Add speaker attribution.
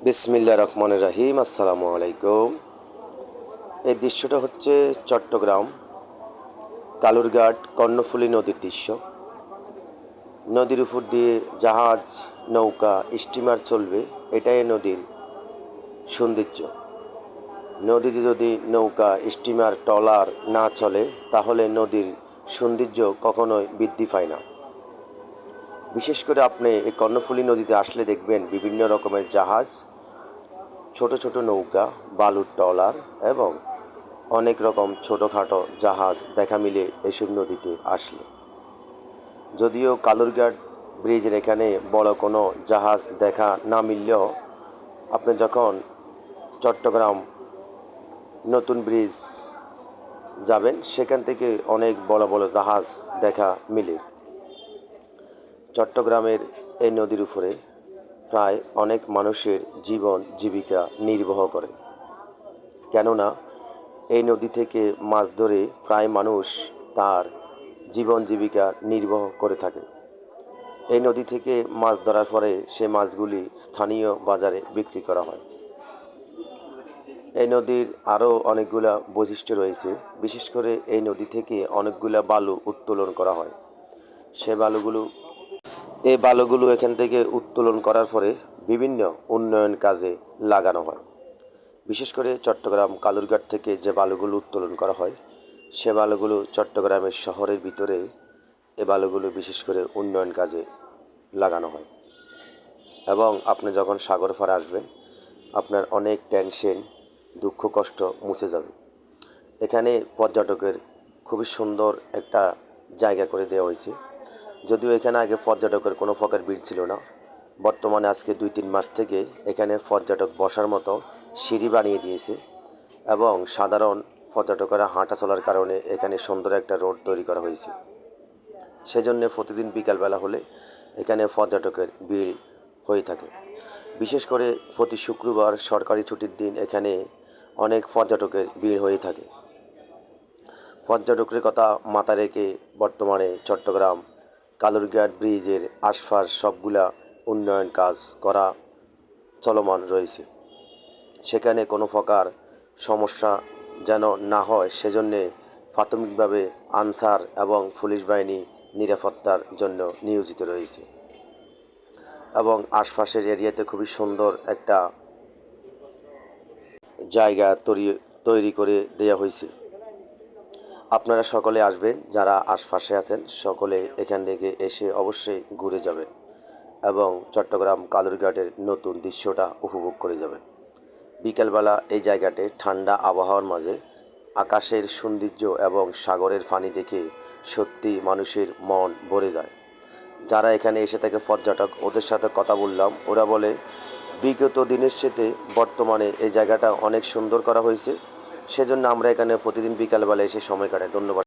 Speaker 1: বিসমিল্লাহির রহমানির রহিম। আসসালামু আলাইকুম। এই দৃশ্যটা হচ্ছে চট্টগ্রাম কালুরঘাট কর্ণফুলী নদীর দৃশ্য। নদীর উপর দিয়ে জাহাজ, নৌকা, স্টিমার চলবে, এটাই নদীর সৌন্দর্য। নদীতে যদি নৌকা, স্টিমার, ট্রলার না চলে তাহলে নদীর সৌন্দর্য কখনোই বৃদ্ধি পায় না। বিশেষ করে আপনি এই কর্ণফুলী নদীতে আসলে দেখবেন বিভিন্ন রকমের জাহাজ, ছোট ছোট নৌকা, বালুর ট্রলার এবং অনেক রকম ছোটোখাটো জাহাজ দেখা মিলে এসব নদীতে আসলে। যদিও কালুরঘাট ব্রিজের এখানে বড় কোনো জাহাজ দেখা না মিললেও আপনি যখন চট্টগ্রাম নতুন ব্রিজ যাবেন সেখান থেকে অনেক বড় বড় জাহাজ দেখা মিলে। চট্টগ্রামের এই নদীর উপরে প্রায় অনেক মানুষের জীবন জীবিকা নির্বাহ করে, কেননা এই নদী থেকে মাছ ধরে প্রায় মানুষ তার জীবন জীবিকা নির্বাহ করে থাকে। এই নদী থেকে মাছ ধরার পরে সে মাছগুলি স্থানীয় বাজারে বিক্রি করা হয়। এই নদীর আরও অনেকগুলা বৈশিষ্ট্য রয়েছে। বিশেষ করে এই নদী থেকে অনেকগুলা বালু উত্তোলন করা হয়। এই বালুগুলো এখান থেকে উত্তোলন করার পরে বিভিন্ন উন্নয়ন কাজে লাগানো হয়। বিশেষ করে চট্টগ্রাম কালুরঘাট থেকে যে বালুগুলো উত্তোলন করা হয় সে বালুগুলো চট্টগ্রামের শহরের ভিতরে এ বালুগুলো বিশেষ করে উন্নয়ন কাজে লাগানো হয়। এবং আপনি যখন সাগর পাড়ে আসবেন আপনার অনেক টেনশন, দুঃখ, কষ্ট মুছে যাবে। এখানে পর্যটকের খুবই সুন্দর একটা জায়গা করে দেওয়া হয়েছে। যদিও এখানে আগে পর্যটকের কোনো প্রকার ভিড় ছিল না, বর্তমানে আজকে 2-3 মাস থেকে এখানে পর্যটক বসার মতো সিঁড়ি বানিয়ে দিয়েছে এবং সাধারণ পর্যটকেরা হাঁটা চলার কারণে এখানে সুন্দর একটা রোড তৈরি করা হয়েছে। সেজন্য প্রতিদিন বিকালবেলা হলে এখানে পর্যটকের ভিড় হয়ে থাকে। বিশেষ করে প্রতি শুক্রবার সরকারি ছুটির দিন এখানে অনেক পর্যটকের ভিড় হয়ে থাকে। পর্যটকের কথা মাথায় রেখে বর্তমানে চট্টগ্রাম কালুরঘাট ব্রিজের আশপাশ সবগুলা উন্নয়ন কাজ করা চলমান রয়েছে। সেখানে কোনো প্রকার সমস্যা যেন না হয় সেজন্যে প্রাথমিকভাবে আনসার এবং পুলিশ বাহিনী নিরাপত্তার জন্য নিয়োজিত রয়েছে এবং আশপাশের এরিয়াতে খুবই সুন্দর একটা জায়গা তৈরি করে দেওয়া হয়েছে। আপনারা সকলে আসবেন, যারা আশপাশে আছেন সকলে এখান থেকে এসে অবশ্যই ঘুরে যাবেন এবং চট্টগ্রাম কালুরঘাটের নতুন দৃশ্যটা উপভোগ করে যাবেন। বিকেলবেলা এই জায়গাতে ঠান্ডা আবহাওয়ার মাঝে আকাশের সৌন্দর্য এবং সাগরের পানি দেখে সত্যি মানুষের মন ভরে যায়। যারা এখানে এসে থাকে পর্যটক, ওদের সাথে কথা বললাম, ওরা বলে বিগত দিনের সাথে বর্তমানে এই জায়গাটা অনেক সুন্দর করা হয়েছে। সেজন্য আমরা এখানে প্রতিদিন বিকালবেলা এসে সময় কাটাই। ধন্যবাদ।